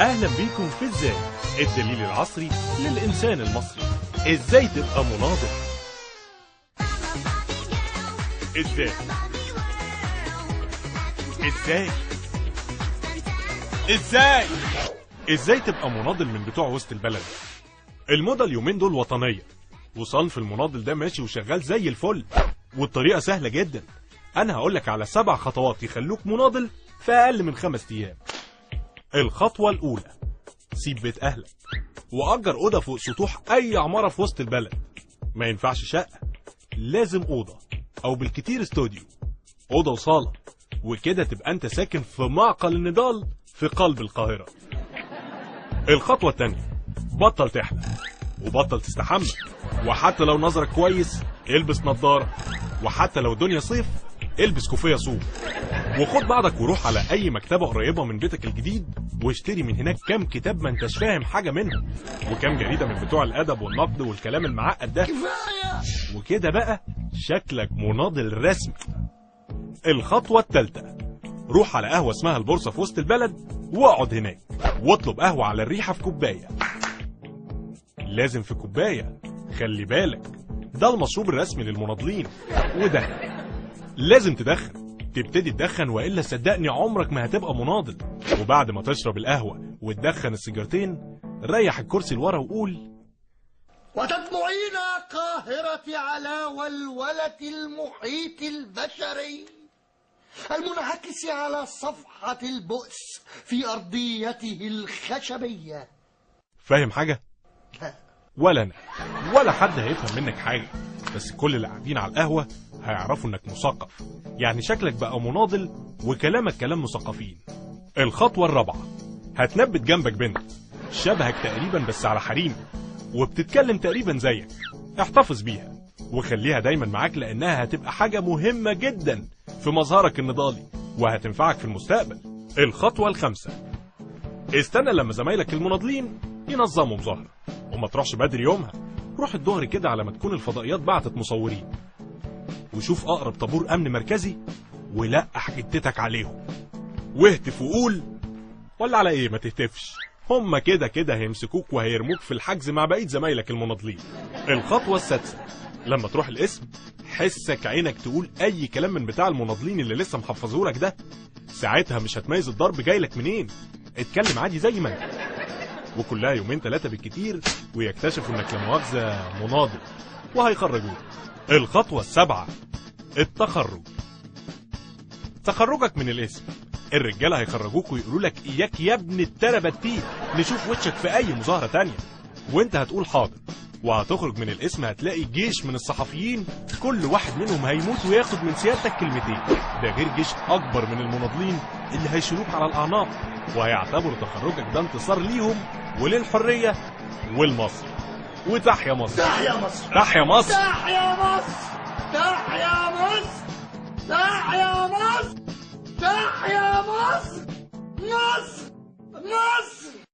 اهلا بيكم في ازاي الدليل العصري للانسان المصري. ازاي تبقى مناضل؟ ازاي ازاي ازاي ازاي تبقى مناضل من بتوع وسط البلد؟ الموضة اليومين دول وطنية، وصنف المناضل ده ماشي وشغال زي الفل، والطريقة سهلة جدا. انا هقولك على 7 خطوات يخلوك مناضل في اقل من 5 ايام. الخطوة الاولى: سيب بيت اهلك واجر اوضة فوق سطوح اي عمارة في وسط البلد. ما ينفعش شقة، لازم اوضة او بالكتير استوديو، اوضة وصالة، وكده تبقى انت ساكن في معقل النضال في قلب القاهرة. الخطوة التانية: بطل تحلم وبطل تستحمى، وحتى لو نظرك كويس البس نظارة، وحتى لو الدنيا صيف البس كوفية صوف، وخد بعضك وروح على اي مكتبة قريبة من بيتك الجديد واشتري من هناك كام كتاب ما انتش فاهم حاجة منهم، وكام جريدة من بتوع الادب والنقد والكلام المعقد ده، وكده بقى شكلك مناضل رسمي. الخطوة الثالثة: روح على قهوة اسمها البورصة في وسط البلد واقعد هناك واطلب قهوة على الريحة في كوباية. لازم في كوباية، خلي بالك ده المشروب الرسمي للمناضلين. وده لازم تبتدي تدخن، وإلا صدقني عمرك ما هتبقى مناضل. وبعد ما تشرب القهوة وتدخن السيجارتين ريح الكرسي لورا وقول: وتطمعين قاهرة على ولولة المحيط البشري المنعكس على صفحة البؤس في أرضيته الخشبية. فاهم حاجة؟ ولا أنا ولا حد هيفهم منك حاجة، بس كل اللي قاعدين على القهوة هيعرفوا انك مثقف، يعني شكلك بقى مناضل وكلامك كلام مثقفين. الخطوة الرابعة: هتنبت جنبك بنت شبهك تقريبا بس على حريم، وبتتكلم تقريبا زيك. احتفظ بيها وخليها دايما معاك، لانها هتبقى حاجة مهمة جدا في مظهرك النضالي وهتنفعك في المستقبل. الخطوة الخامسة: استنى لما زمايلك المناضلين ينظموا مظاهرة، وما تروحش بدري يومها، روح الظهر كده على ما تكون الفضائيات بعتت مصورين، وشوف اقرب طابور امن مركزي ولقح حتتك عليهم واهتف وقول. ولا على ايه ما تهتفش، هما كده كده هيمسكوك وهيرموك في الحجز مع بقية زمايلك المناضلين. الخطوة السادسة: لما تروح القسم حسك عينك تقول اي كلام من بتاع المناضلين اللي لسه محفظهولك ده، ساعتها مش هتميز الضرب جايلك منين. اتكلم عادي زي ما انت، وكلها 2-3 بالكتير ويكتشفوا انك لا مؤاخذة مناضل وهيخرجوك. الخطوة السابعة: التخرج. تخرجك من الاسم، الرجالة هيخرجوك ويقولوا لك: اياك يا ابن التربتين نشوف وشك في اي مظاهرة تانية، وانت هتقول حاضر، وهتخرج من الاسم هتلاقي جيش من الصحفيين، كل واحد منهم هيموت وياخد من سيادتك كلمتين، ده غير جيش اكبر من المناضلين اللي هيشيلوك على الاعناق، وهيعتبروا تخرجك ده انتصار ليهم وللحرية والمصر. وتحيا مصر، تحيا مصر، تحيا مصر، تحيا مصر، تحيا مصر، تحيا مصر، تحيا مصر، مصر، مصر.